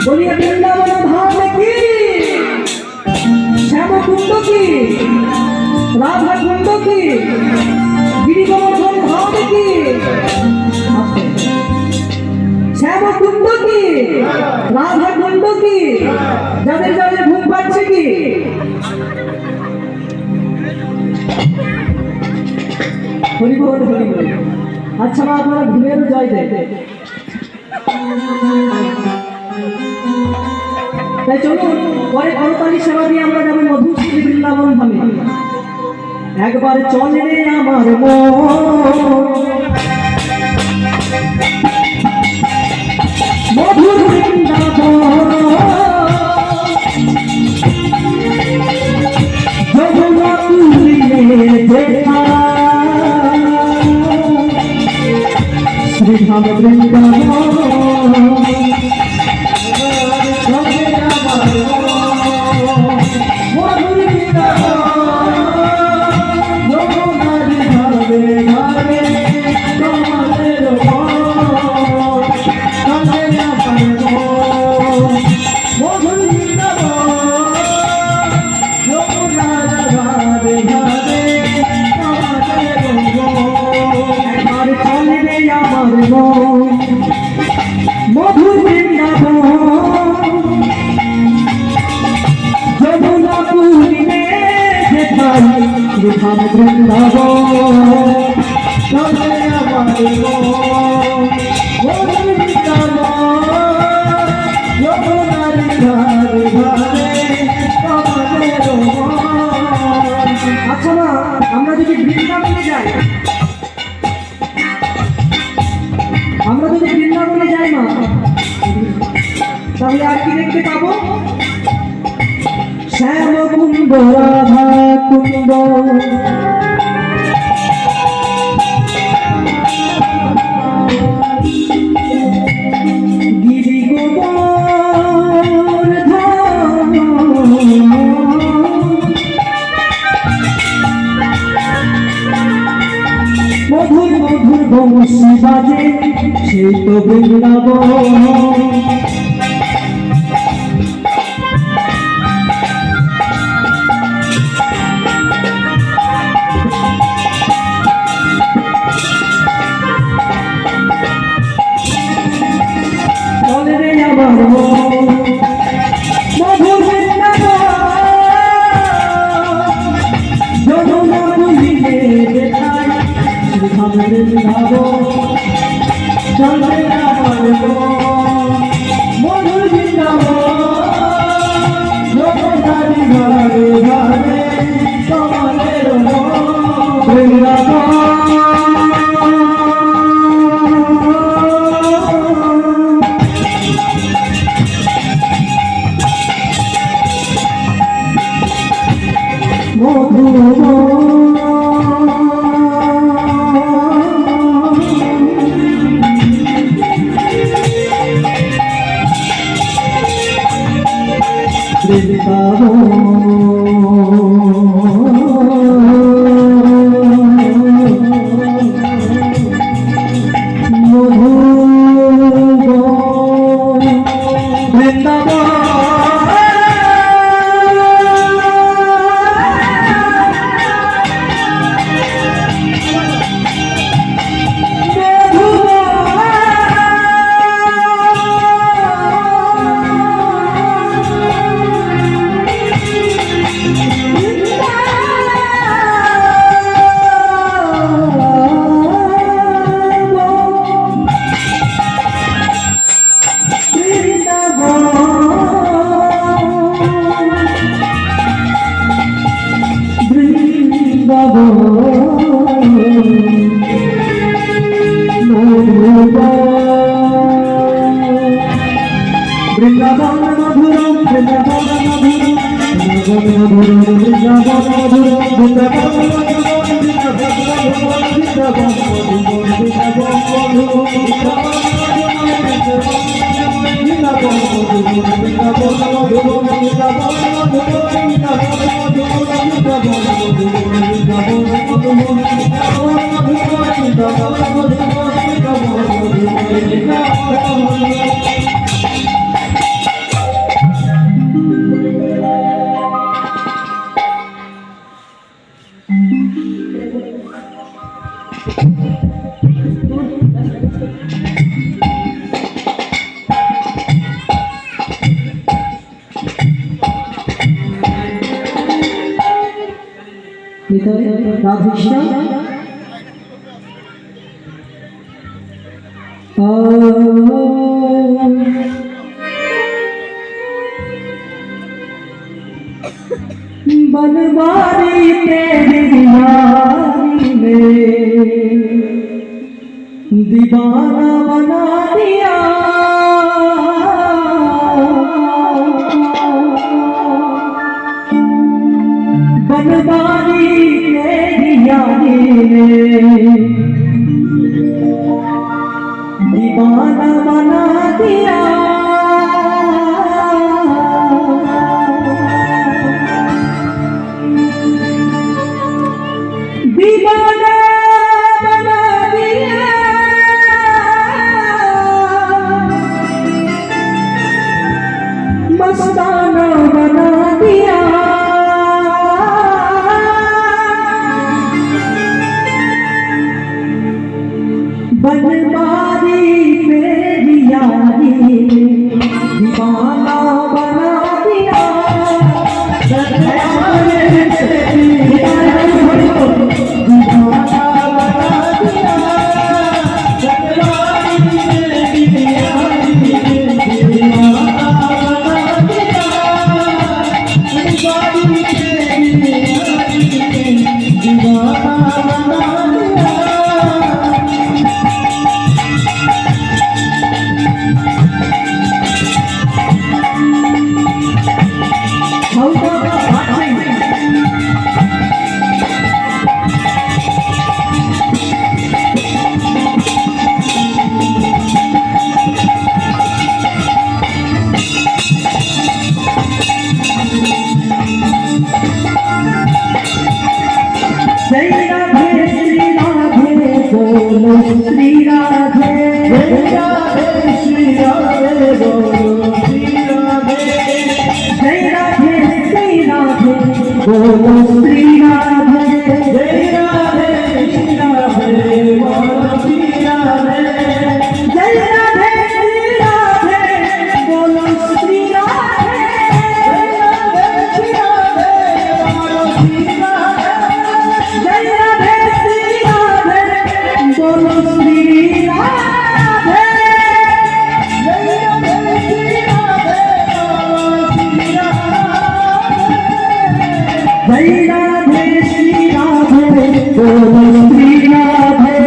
বলিয়া বৃন্দাবন ধাম কি শ্যামকুণ্ড কি রাধা কুণ্ড কি গিরিগোবর্ধন ধাম কি শ্যামকুণ্ড কি রাধা কুণ্ড কি যাদের যাদের ঘুম পাচ্ছে কি হরিবল হরিবল। আচ্ছা মা আপনারা ঘুমের জয় দেয় তাই চলুন পরে করতালি সেবা দিয়ে আমরা যাবো মধুর শ্রী বৃন্দাবন ধামে। একবার চলে রে আমার মধুর বৃন্দাবন যমুনা তীরে শ্রীধাম বৃন্দাবন মধুর বৃন্দাবন যমুনা পুরিনে যেথায় শ্রীধাম বৃন্দাবন চলে আমার মধুর বৃন্দাবন যমুনার ধারে ধারে আমাদের মন। আচ্ছা মা আমরা যদি বৃন্দাবনে যাই আমরা যদি বৃন্দাবনে যাই মা তাহলে আর কি দেখতে পাবো শ্যাম কুণ্ড রাধা কুণ্ড গিরি গোবর্ধন মধুর মধুর বংশী বাজে সেই তো বৃন্দাবন। চলে রে আমার মধুর বৃন্দাবন যমুনা পুরিনে যেথায় শ্রীধাম বৃন্দাবন চলে আমার মধুর বৃন্দাবন যমুনার ধারে ধারে তোমাদের বৃন্দাবন। বৃন্দাবন মধুরম বৃন্দাবন মধুরম বৃন্দাবন মধুরম বৃন্দাবন মধুরম বৃন্দাবন মধুরম বৃন্দাবন রাধৃষ্ণ बनवारी तेरी यारी में दीवाना बना दिया बनवारी तेरी यारी में दीवाना बना दिया दीवाना बना दिया मस्ताना बना दिया बनवारी मेरी यारी दीवाना बना दिया श्री राधे श्री राधे बोलो श्री राधे जय राधे श्री राधे बोलो श्री राधे जय राधे श्री राधे बोलो श्री राधे जय राधे श्री राधे बोलो श्री राधे जय राधे श्री राधे बोलो श्री राधे जय राधे श्री राधे बोलो श्री राधे जय राधे श्री राधे बोलो श्री राधे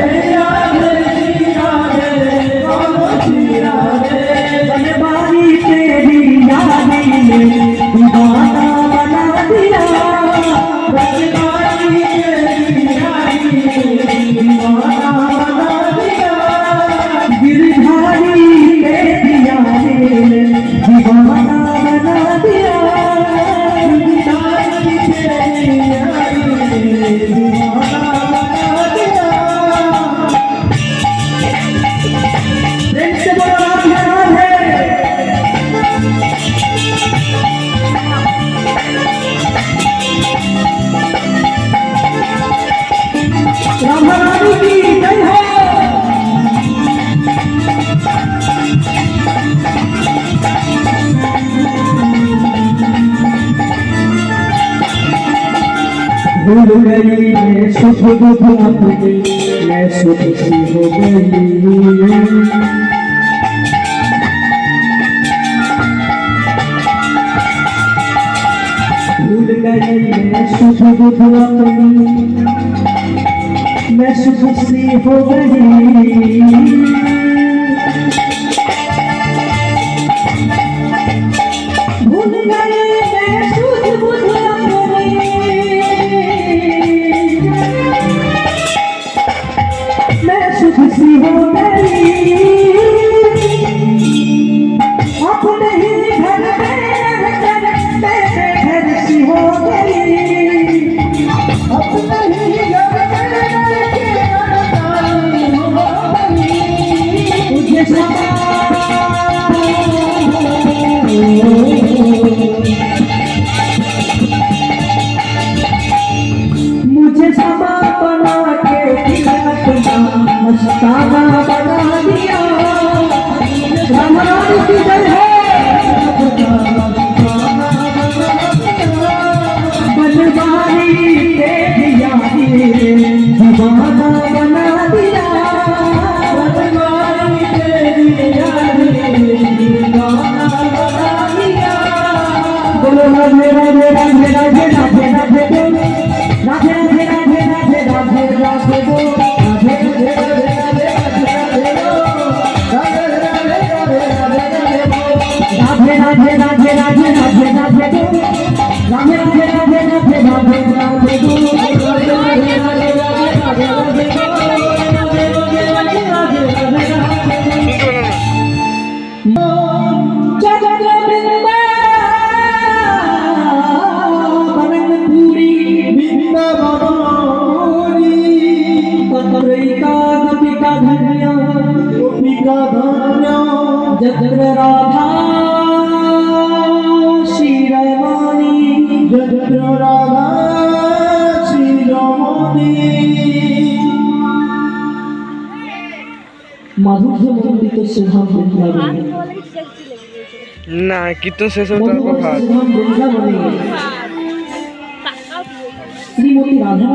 जय राधे श्री राधे बोलो श्री राधे बनवारी तेरी यारी में दीवाना बना दिया बनवारी तेरी यारी में दीवाना बना दिया गिरधारी तेरी यारी में दीवाना बना दिया गिरधारी तेरी यारी में दीवाना बना दिया प्रेम से बोलो राधे राधा रानी की जय हो भूल गई मैं सुख दुख अपने मैं सुख सी हो गई भूल गई मैं सुख दुख अपनी मैं सुख सी हो गई भूल गई मैं सुख बुध मैं सुख सी हो गई अपने ही घर में रहकर मैं घर सी हो गई दीवाना बना दिया बनवाई तेरी यारी दीवाना बना दिया बोलो राधे राधे राधे राधे राधे राधे बोल राधे राधे राधे राधे राधे राधे बोल राधे राधे राधे राधे राधे राधे राधे राधे राधे राधे राधे राधे बोल राधे राधे राधे राधे राधे राधे बोल राधे राधे राधे राधे राधे राधे बोल राधे राधे राधे राधे राधे जगत राधा शिरोमणि जगत राधा शिरोमणि মাধুর্য মণ্ডিত সুধাম বৃন্দাবনী না কীর্তন শেষ হতো তারপর ভাত শ্রীমতী রাধা